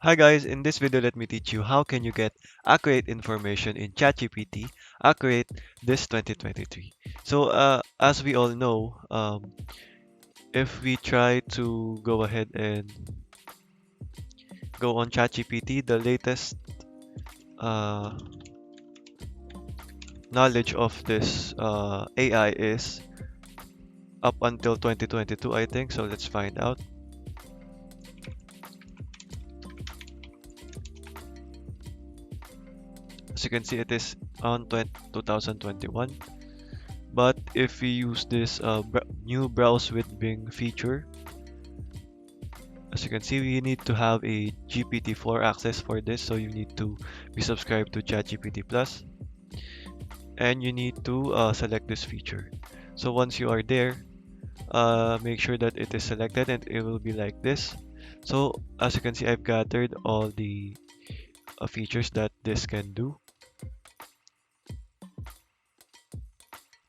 Hi guys, in this video let me teach you how can you get accurate information in ChatGPT, accurate this 2023. As we all know, if we try to go ahead and go on ChatGPT, the latest uh, knowledge of this AI is up until 2022, I think. So let's find out. As you can see, it is on 2021. But if we use this new browse with Bing feature, as you can see, we need to have a GPT-4 access for this. So you need to be subscribed to ChatGPT Plus, and you need to select this feature. So once you are there, make sure that it is selected, and it will be like this. So as you can see, I've gathered all the features that this can do.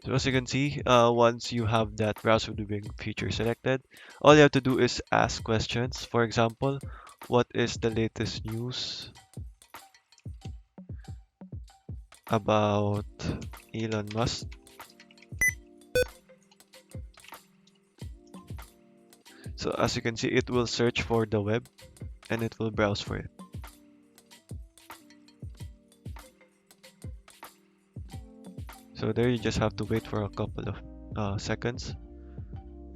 So as you can see, once you have that browse with the Bing feature selected, all you have to do is ask questions. For example, what is the latest news about Elon Musk? So as you can see, it will search for the web and it will browse for it. So there you just have to wait for a couple of seconds,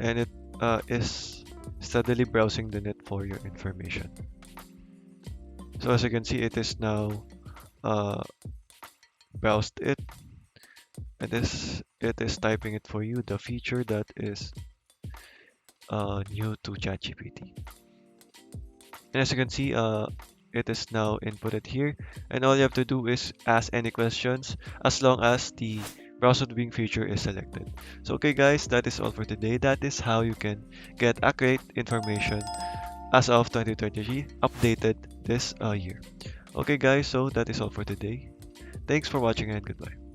and it is steadily browsing the net for your information. So as you can see, it is now uh, browsed it. It is typing it for you, the feature that is new to ChatGPT. And as you can see, it is now inputted here, and all you have to do is ask any questions as long as the browser Bing feature is selected. So okay guys, that is all for today. That is how you can get accurate information as of 2023 updated this year. Okay guys, so that is all for today. Thanks for watching and goodbye.